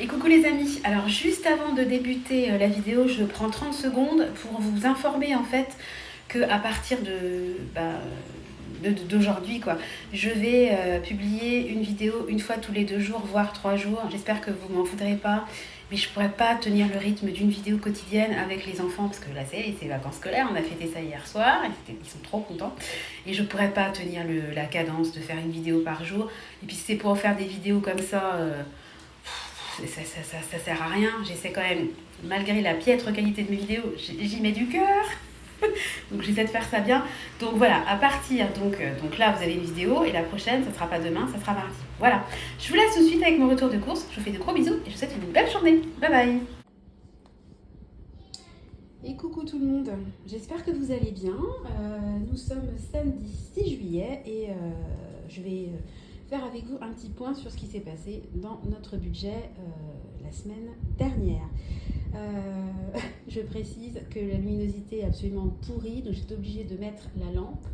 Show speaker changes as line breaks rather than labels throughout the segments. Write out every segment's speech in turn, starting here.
Et coucou les amis, alors juste avant de débuter la vidéo, je prends 30 secondes pour vous informer en fait que à partir d'aujourd'hui quoi, je vais publier une vidéo une fois tous les 2 jours, voire 3 jours. J'espère que vous m'en voudrez pas, mais je pourrais pas tenir le rythme d'une vidéo quotidienne avec les enfants parce que là c'est vacances scolaires, on a fêté ça hier soir, ils sont trop contents et je pourrais pas tenir la cadence de faire une vidéo par jour. Et puis c'est pour faire des vidéos comme ça. Ça sert à rien. J'essaie quand même, malgré la piètre qualité de mes vidéos, j'y mets du cœur. Donc j'essaie de faire ça bien. Donc voilà, à partir, donc là vous avez une vidéo et la prochaine, ça sera pas demain, ça sera mardi. Voilà. Je vous laisse tout de suite avec mon retour de course. Je vous fais de gros bisous et je vous souhaite une belle journée. Bye bye. Et coucou tout le monde, j'espère que vous allez bien. Nous sommes samedi 6 juillet et je vais faire avec vous un petit point sur ce qui s'est passé dans notre budget la semaine dernière. Je précise que la luminosité est absolument pourrie, donc j'étais obligée de mettre la lampe.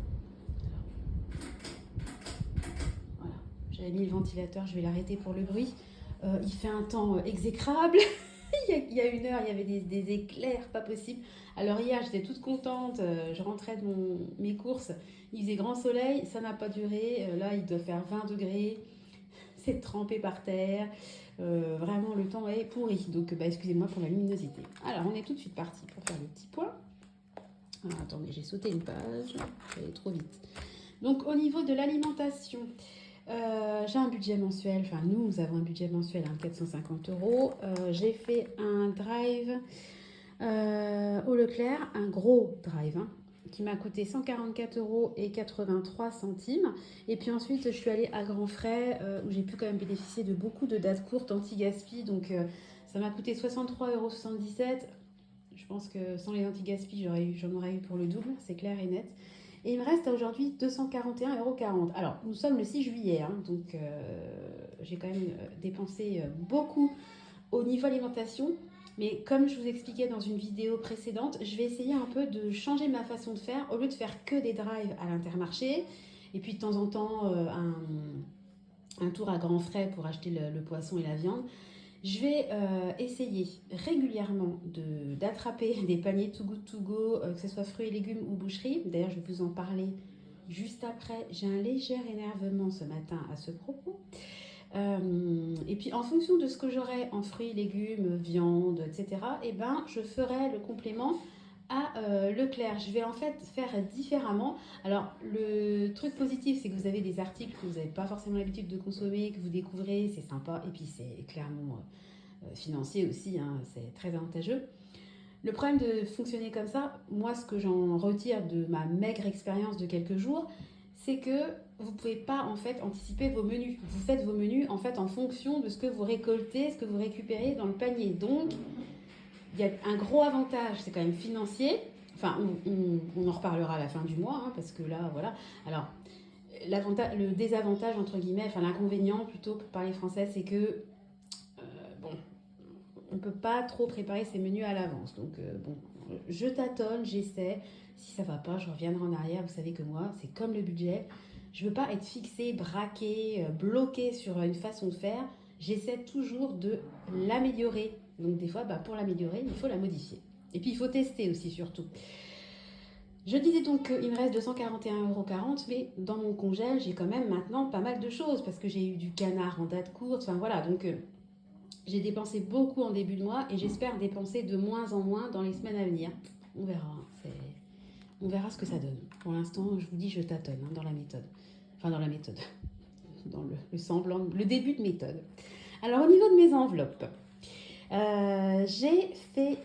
Voilà, j'avais mis le ventilateur, je vais l'arrêter pour le bruit. Il fait un temps exécrable. Il y a 1 heure, il y avait des éclairs, pas possible. Alors hier, j'étais toute contente, je rentrais de mes courses, il faisait grand soleil, ça n'a pas duré. Là, il doit faire 20 degrés, c'est trempé par terre. Vraiment, le temps est pourri. Donc, excusez-moi pour la luminosité. Alors, on est tout de suite parti pour faire le petit point. Alors, attendez, j'ai sauté une page, j'allais trop vite. Donc, au niveau de l'alimentation, j'ai un budget mensuel, enfin nous avons un budget mensuel à 450 euros. J'ai fait un drive au Leclerc, un gros drive, qui m'a coûté 144 euros et 83 centimes. Et puis ensuite, je suis allée à Grands Frais, où j'ai pu quand même bénéficier de beaucoup de dates courtes anti-gaspi. Donc ça m'a coûté 63,77 euros. Je pense que sans les anti-gaspi, j'en aurais eu pour le double, c'est clair et net. Et il me reste aujourd'hui 241,40 €. Alors, nous sommes le 6 juillet, donc j'ai quand même dépensé beaucoup au niveau alimentation. Mais comme je vous expliquais dans une vidéo précédente, je vais essayer un peu de changer ma façon de faire. Au lieu de faire que des drives à l'Intermarché, et puis de temps en temps un tour à Grands Frais pour acheter le poisson et la viande, je vais essayer régulièrement d'attraper des paniers Too Good To Go, que ce soit fruits et légumes ou boucherie. D'ailleurs, je vais vous en parler juste après. J'ai un léger énervement ce matin à ce propos. Et puis, en fonction de ce que j'aurai en fruits, légumes, viande, etc., eh ben, je ferai le complément à Leclerc. Je vais en fait faire différemment. Alors, le truc positif, c'est que vous avez des articles que vous n'avez pas forcément l'habitude de consommer, que vous découvrez, c'est sympa. Et puis, c'est clairement financier aussi, c'est très avantageux. Le problème de fonctionner comme ça, moi, ce que j'en retire de ma maigre expérience de quelques jours, c'est que vous ne pouvez pas en fait anticiper vos menus. Vous faites vos menus en fait en fonction de ce que vous récoltez, ce que vous récupérez dans le panier. Donc, il y a un gros avantage, c'est quand même financier. Enfin, on en reparlera à la fin du mois, parce que là, voilà. Alors, le désavantage, entre guillemets, enfin l'inconvénient plutôt pour parler français, c'est que, bon, on ne peut pas trop préparer ses menus à l'avance. Donc, bon, je tâtonne, j'essaie. Si ça ne va pas, je reviendrai en arrière. Vous savez que moi, c'est comme le budget. Je ne veux pas être fixée, braquée, bloquée sur une façon de faire. J'essaie toujours de l'améliorer. Donc, des fois, pour l'améliorer, il faut la modifier. Et puis, il faut tester aussi, surtout. Je disais donc qu'il me reste 241,40 €, mais dans mon congèle, j'ai quand même maintenant pas mal de choses parce que j'ai eu du canard en date courte. Enfin, voilà. Donc, j'ai dépensé beaucoup en début de mois et j'espère dépenser de moins en moins dans les semaines à venir. On verra. On verra ce que ça donne. Pour l'instant, je vous dis, je tâtonne dans la méthode. Enfin, dans la méthode. Dans le semblant, le début de méthode. Alors, au niveau de mes enveloppes, j'ai fait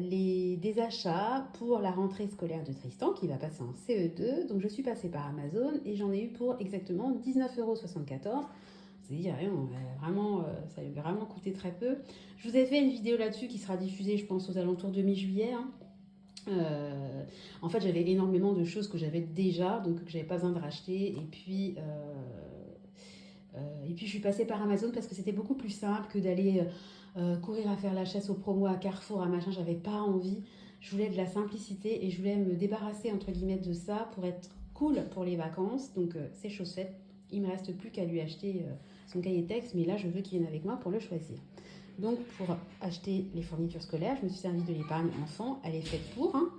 des achats pour la rentrée scolaire de Tristan qui va passer en CE2. Donc, je suis passée par Amazon et j'en ai eu pour exactement 19,74 €. C'est-à-dire, vraiment, ça lui a vraiment coûté très peu. Je vous ai fait une vidéo là-dessus qui sera diffusée, je pense, aux alentours de mi-juillet. En fait, j'avais énormément de choses que j'avais déjà, donc que j'avais pas besoin de racheter. Et puis je suis passée par Amazon parce que c'était beaucoup plus simple que d'aller courir à faire la chasse aux promos à Carrefour, à machin. J'avais pas envie. Je voulais de la simplicité et je voulais me débarrasser, entre guillemets, de ça pour être cool pour les vacances. Donc, c'est chose faite. Il me reste plus qu'à lui acheter son cahier de texte, mais là, je veux qu'il vienne avec moi pour le choisir. Donc, pour acheter les fournitures scolaires, je me suis servi de l'épargne enfant. Elle est faite pour. Hein.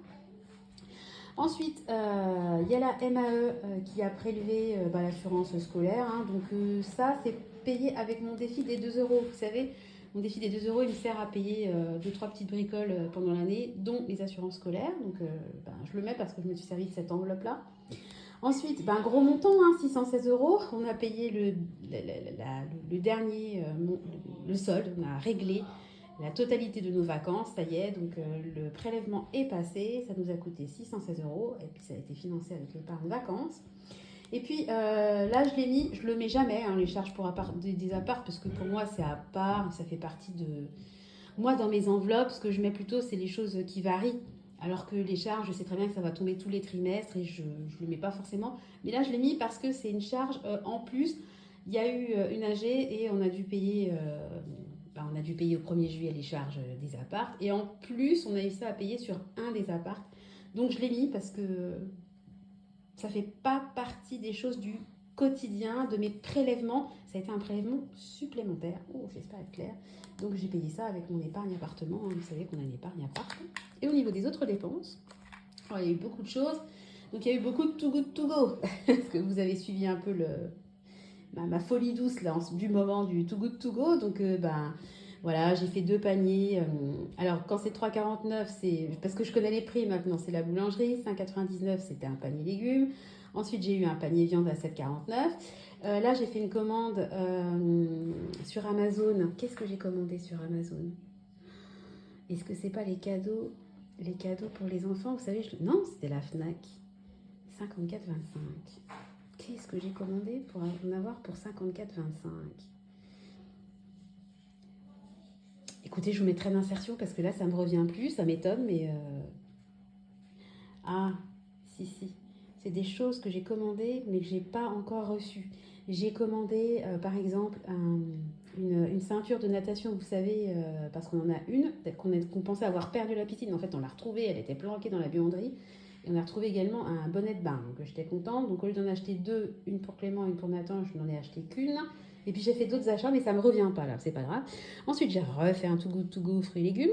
Ensuite, il y a la MAE qui a prélevé l'assurance scolaire. Hein. Donc, ça, c'est payé avec mon défi des 2 euros. Vous savez, mon défi des 2 euros, il me sert à payer 2-3 petites bricoles pendant l'année, dont les assurances scolaires. Donc, je le mets parce que je me suis servi de cette enveloppe-là. Ensuite, gros montant, hein, 616 euros. On a payé le dernier, le solde. On a réglé la totalité de nos vacances, ça y est. Donc, le prélèvement est passé. Ça nous a coûté 616 euros. Et puis, ça a été financé avec l'épargne vacances. Et puis, là, je le mets jamais, hein, les charges pour des apparts, parce que pour moi, c'est à part. Ça fait partie de... Moi, dans mes enveloppes, ce que je mets plutôt, c'est les choses qui varient. Alors que les charges, je sais très bien que ça va tomber tous les trimestres et je ne le mets pas forcément. Mais là, je l'ai mis parce que c'est une charge en plus. Il y a eu une AG et on a dû payer, au 1er juillet les charges des apparts. Et en plus, on a eu ça à payer sur un des apparts. Donc, je l'ai mis parce que ça ne fait pas partie des choses du quotidien, de mes prélèvements. Ça a été un prélèvement supplémentaire. Oh, j'espère être claire. Donc, j'ai payé ça avec mon épargne appartement. Vous savez qu'on a une épargne appart. Et au niveau des autres dépenses, alors, il y a eu beaucoup de choses. Donc, il y a eu beaucoup de Too Good To Go. Parce que vous avez suivi un peu ma folie douce là, du moment du Too Good To Go. Donc, voilà, j'ai fait 2 paniers. Alors, quand c'est 3,49, c'est parce que je connais les prix maintenant. C'est la boulangerie. 5,99, c'était un panier légumes. Ensuite, j'ai eu un panier viande à 7,49. Là, j'ai fait une commande sur Amazon. Qu'est-ce que j'ai commandé sur Amazon? Est-ce que c'est pas les cadeaux pour les enfants? Vous savez, non, c'était la Fnac. 54,25. Qu'est-ce que j'ai commandé pour en avoir pour 54,25? Écoutez, je vous mettrai d'insertion parce que là, ça me revient plus. Ça m'étonne, mais... Ah, si. C'est des choses que j'ai commandées, mais que j'ai pas encore reçues. J'ai commandé, par exemple, une ceinture de natation, vous savez, parce qu'on en a une, qu'on pensait avoir perdu à la piscine. En fait, on l'a retrouvée, elle était planquée dans la buanderie. Et on a retrouvé également un bonnet de bain. Donc, j'étais contente. Donc, au lieu d'en acheter 2, une pour Clément, une pour Nathan, je n'en ai acheté qu'une. Et puis, j'ai fait d'autres achats, mais ça ne me revient pas là, c'est pas grave. Ensuite, j'ai refait un Too Good To Go fruits et légumes.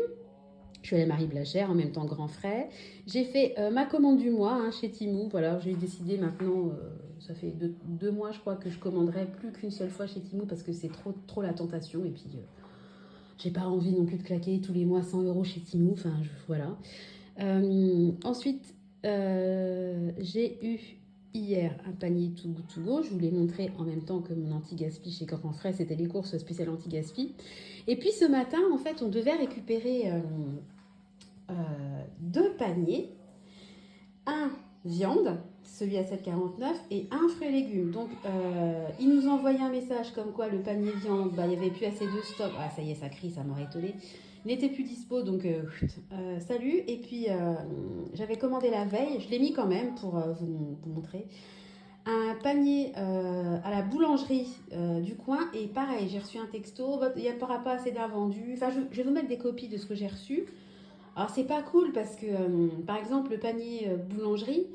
Je suis allée à Marie Blachère, en même temps grand frais. J'ai fait ma commande du mois hein, chez Temu. Voilà, j'ai décidé maintenant, ça fait 2 mois je crois que je commanderai plus qu'une seule fois chez Temu parce que c'est trop la tentation. Et puis, j'ai pas envie non plus de claquer tous les mois 100 euros chez Temu. Enfin, voilà. Ensuite, j'ai eu hier un panier Too Good To Go. Je vous l'ai montré en même temps que mon anti-gaspi chez Grand Frais. C'était les courses spéciales anti-gaspi. Et puis ce matin, en fait, on devait récupérer 2 paniers. Un viande, celui à 7,49 et un fruits et légumes. Donc, ils nous envoyaient un message comme quoi le panier viande, il n'y avait plus assez de stock. Ah, ça y est, ça crie, ça m'aurait étonné. N'était plus dispo, donc salut. Et puis, j'avais commandé la veille, je l'ai mis quand même pour vous montrer. Un panier à la boulangerie du coin. Et pareil, j'ai reçu un texto, il n'y aura pas assez d'invendus. Enfin, je vais vous mettre des copies de ce que j'ai reçu. Alors, c'est pas cool parce que, par exemple, le panier boulangerie,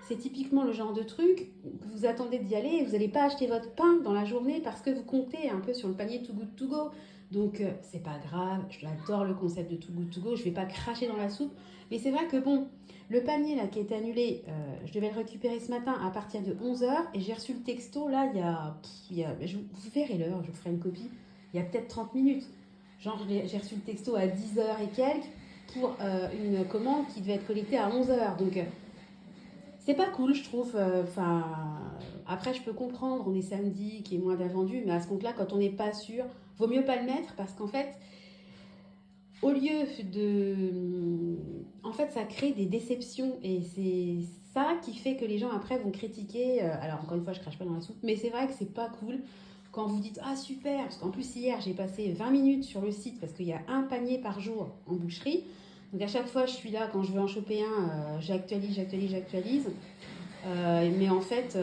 c'est typiquement le genre de truc que vous attendez d'y aller et vous n'allez pas acheter votre pain dans la journée parce que vous comptez un peu sur le panier Too Good To Go. Donc, c'est pas grave, j'adore le concept de Too Good To Go, je vais pas cracher dans la soupe. Mais c'est vrai que bon, le panier là qui est annulé, je devais le récupérer ce matin à partir de 11h et j'ai reçu le texto là, vous verrez l'heure, je vous ferai une copie, il y a peut-être 30 minutes. Genre, j'ai reçu le texto à 10h et quelques pour une commande qui devait être collectée à 11h. Donc, c'est pas cool, je trouve. Après, je peux comprendre, on est samedi, qu'il y ait moins d'invendus, mais à ce compte-là, quand on n'est pas sûr, vaut mieux pas le mettre parce qu'en fait, au lieu de... En fait, ça crée des déceptions et c'est ça qui fait que les gens après vont critiquer. Alors, encore une fois, je crache pas dans la soupe, mais c'est vrai que c'est pas cool quand vous dites « Ah, super !» Parce qu'en plus, hier, j'ai passé 20 minutes sur le site parce qu'il y a un panier par jour en boucherie. Donc, à chaque fois, je suis là, quand je veux en choper un, j'actualise. Mais en fait...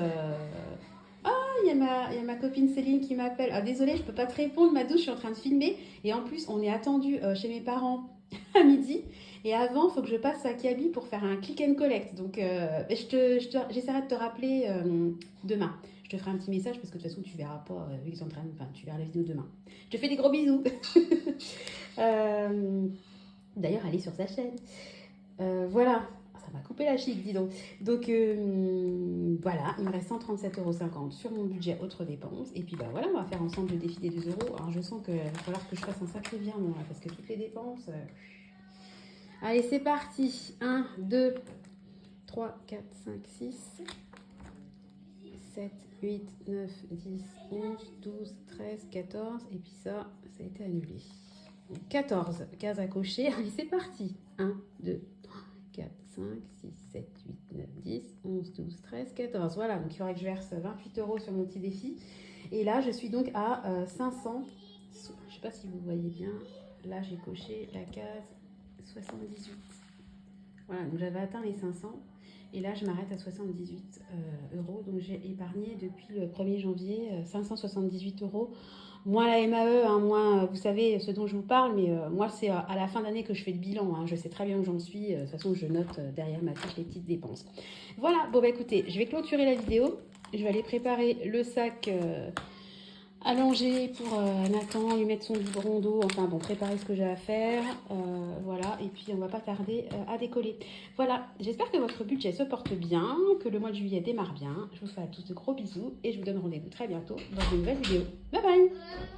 il y a ma copine Céline qui m'appelle. Ah, désolée, je peux pas te répondre, ma douce, je suis en train de filmer. Et en plus, on est attendu chez mes parents à midi. Et avant, il faut que je passe à Kiabi pour faire un click and collect. Donc, j'essaierai de te rappeler demain. Je te ferai un petit message parce que de toute façon, tu verras pas, vu qu'ils sont en train de... Enfin, tu verras la vidéo demain. Je te fais des gros bisous. D'ailleurs, allez sur sa chaîne. Voilà. Ça m'a coupé la chic, dis donc. Donc, voilà, il me reste 137,50 € sur mon budget autres dépenses. Et puis, bah voilà, on va faire ensemble le défi des 2 €. Alors, je sens qu'il va falloir que je fasse un sacré virement, là, parce que toutes les dépenses... Allez, c'est parti. 1, 2, 3, 4, 5, 6, 7, 8, 9, 10, 11, 12, 13, 14. Et puis ça a été annulé. 14 cases à cocher. Allez, c'est parti. 1, 2, 3, 4, 5, 6, 7, 8, 9, 10, 11, 12, 13, 14. Voilà, donc il faudrait que je verse 28 € sur mon petit défi. Et là, je suis donc à 500. Je ne sais pas si vous voyez bien. Là, j'ai coché la case 78. Voilà, donc j'avais atteint les 500. Et là, je m'arrête à 78 €. Donc j'ai épargné depuis le 1er janvier 578 €. Moins la MAE, hein, moins, vous savez ce dont je vous parle, mais moi, c'est à la fin d'année que je fais le bilan. Hein, je sais très bien où j'en suis. De toute façon, je note derrière ma fiche les petites dépenses. Voilà, bon, bah écoutez, je vais clôturer la vidéo. Je vais aller préparer le sac allongé pour Nathan, lui mettre son biberon d'eau. Enfin, bon, préparer ce que j'ai à faire. Voilà, et puis on va pas tarder à décoller. Voilà, j'espère que votre budget se porte bien, que le mois de juillet démarre bien. Je vous fais à tous de gros bisous et je vous donne rendez-vous très bientôt dans une nouvelle vidéo. Bye bye!